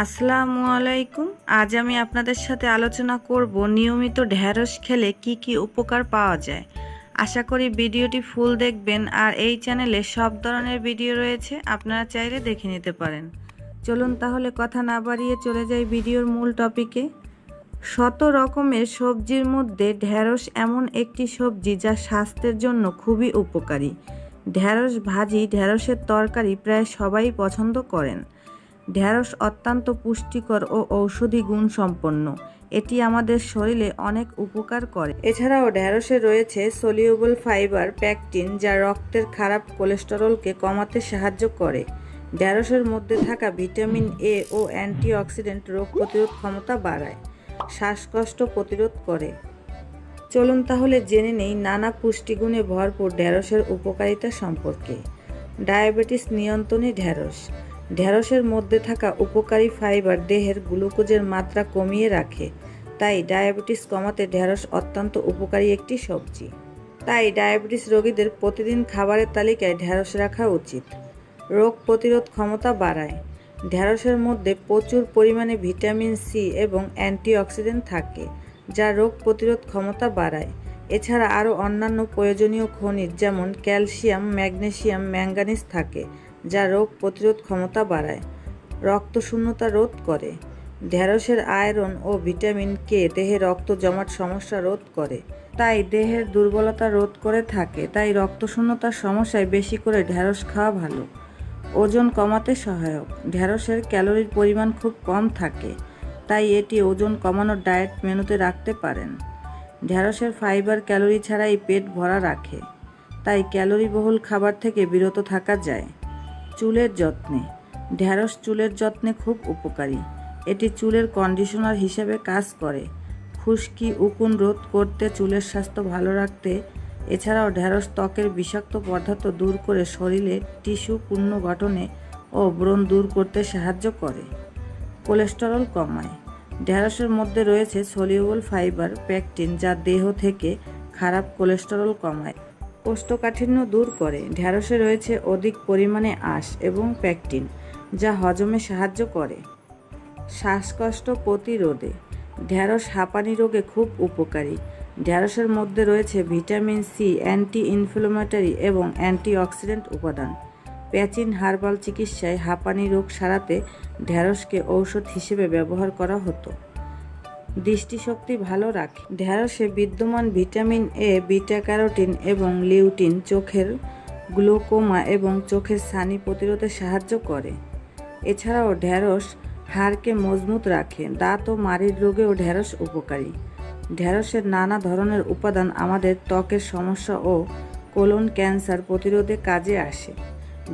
আসসালামু আলাইকুম। আজ আমি আপনাদের সাথে আলোচনা করব নিয়মিত ঢ্যাঁড়স খেলে কি কি উপকার পাওয়া যায়। আশা করি ভিডিওটি ফুল দেখবেন। আর এই চ্যানেলে সব ধরনের ভিডিও রয়েছে, আপনারা চাইলে দেখে নিতে পারেন। চলুন তাহলে কথা না বাড়িয়ে চলে যাই ভিডিওর মূল টপিকে। শত রকমের সবজির মধ্যে ঢ্যাঁড়স এমন একটি সবজি যা স্বাস্থ্যের জন্য খুবই উপকারী। ঢ্যাঁড়স ভাজি, ঢ্যাঁড়সের তরকারি প্রায় সবাই পছন্দ করেন। ঢ্যাঁড়স অত্যন্ত পুষ্টিকর ও ঔষধি গুণ সম্পন্ন। এটি আমাদের শরীরে অনেক উপকার করে। এছাড়াও ঢ্যাঁড়সে রয়েছে সলিউবল ফাইবার প্যাকটিন, যা রক্তের খারাপ কোলেস্টেরলকে কমাতে সাহায্য করে। ঢ্যাঁড়সের মধ্যে থাকা ভিটামিন এ ও অ্যান্টিঅক্সিডেন্ট রোগ প্রতিরোধ ক্ষমতা বাড়ায়, শ্বাসকষ্ট প্রতিরোধ করে। চলুন তাহলে জেনে নেই নানা পুষ্টিগুণে ভরপুর ঢ্যাঁড়সের উপকারিতা সম্পর্কে। ডায়াবেটিস নিয়ন্ত্রণে ঢ্যাঁড়স। ঢ্যাঁড়সের মধ্যে থাকা উপকারী ফাইবার দেহের গ্লুকোজের মাত্রা কমিয়ে রাখে, তাই ডায়াবেটিস কমাতে ঢ্যাঁড়স অত্যন্ত উপকারী একটি সবজি। তাই ডায়াবেটিস রোগীদের প্রতিদিন খাবারের তালিকায় ঢ্যাঁড়স রাখা উচিত। রোগ প্রতিরোধ ক্ষমতা বাড়ায়। ঢ্যাঁড়সের মধ্যে প্রচুর পরিমাণে ভিটামিন সি এবং অ্যান্টিঅক্সিডেন্ট থাকে, যা রোগ প্রতিরোধ ক্ষমতা বাড়ায়। এছাড়া আরও অন্যান্য প্রয়োজনীয় খনিজ যেমন ক্যালসিয়াম, ম্যাগনেসিয়াম, ম্যাঙ্গানিজ থাকে, যা রোগ প্রতিরোধ ক্ষমতা বাড়ায়, রক্তশূন্যতা রোধ করে। ঢ্যাঁড়সের আয়রন ও ভিটামিন কে দেহে রক্ত জমাট সমস্যা রোধ করে, তাই দেহের দুর্বলতা রোধ করে থাকে। তাই রক্তশূন্যতার সমস্যায় বেশি করে ঢ্যাঁড়স খাওয়া ভালো। ওজন কমাতে সহায়ক। ঢ্যাঁড়সের ক্যালোরির পরিমাণ খুব কম থাকে, তাই এটি ওজন কমানোর ডায়েট মেনুতে রাখতে পারেন। ঢ্যাঁড়সের ফাইবার ক্যালোরি ছাড়াই পেট ভরা রাখে, তাই ক্যালোরিবহুল খাবার থেকে বিরত থাকা যায়। চুলের যত্নে। ঢ্যাঁড়স চুলের যত্নে খুব উপকারী। এটি চুলের কন্ডিশনার হিসেবে কাজ করে, খুশকি উকুন রোধ করতে, চুলের স্বাস্থ্য ভালো রাখতে। এছাড়াও ঢ্যাঁড়স ত্বকের বিষাক্ত পদার্থ দূর করে শরীরে টিস্যু পুনর্গঠনে ও ব্রণ দূর করতে সাহায্য করে। কোলেস্টেরল কমায়। ঢ্যাঁড়সের মধ্যে রয়েছে সলিউবল ফাইবার প্যাকটিন, যা দেহ থেকে খারাপ কোলেস্টেরল কমায়, কোষ্ঠকাঠিন্য দূর করে। ঢ্যাঁড়সে রয়েছে অধিক পরিমাণে আঁশ এবং প্যাকটিন, যা হজমে সাহায্য করে। শ্বাসকষ্ট প্রতিরোধে। ঢ্যাঁড়স হাঁপানি রোগে খুব উপকারী। ঢ্যাঁড়সের মধ্যে রয়েছে ভিটামিন সি, অ্যান্টি ইনফ্ল্যামেটরি এবং অ্যান্টিঅক্সিডেন্ট উপাদান। প্রাচীন হার্বাল চিকিৎসায় হাঁপানি রোগ সারাতে ঢ্যাঁড়সকে ঔষধ হিসেবে ব্যবহার করা হতো। দৃষ্টিশক্তি ভালো রাখে। ঢ্যাঁড়সে বিদ্যমান ভিটামিন এ, বিটা ক্যারোটিন এবং লিউটিন চোখের গ্লোকোমা এবং চোখের ছানি প্রতিরোধে সাহায্য করে। এছাড়াও ঢ্যাঁড়স হাড়কে মজবুত রাখে। দাঁত ও মাড়ির রোগেও ঢ্যাঁড়স উপকারী। ঢ্যাঁড়সের নানা ধরনের উপাদান আমাদের ত্বকের সমস্যা ও কোলন ক্যান্সার প্রতিরোধে কাজে আসে।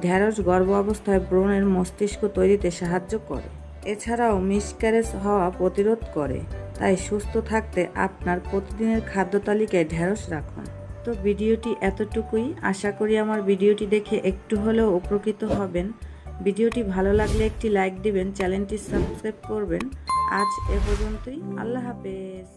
ঢ্যাঁড়স গর্ভাবস্থায় ভ্রূণের মস্তিষ্ক তৈরিতে সাহায্য করে। এছাড়াও মিসক্যারেজ হওয়া প্রতিরোধ করে। তাই সুস্থ থাকতে আপনার প্রতিদিনের খাদ্য তালিকায় ঢ্যাঁড়স রাখুন। তো ভিডিওটি এতটুকুই। আশা করি আমার ভিডিওটি দেখে একটু হলেও উপকৃত হবেন। ভিডিওটি ভালো লাগলে একটি লাইক দিবেন, চ্যানেলটি সাবস্ক্রাইব করবেন। আজ এ পর্যন্তই। আল্লাহ হাফেজ।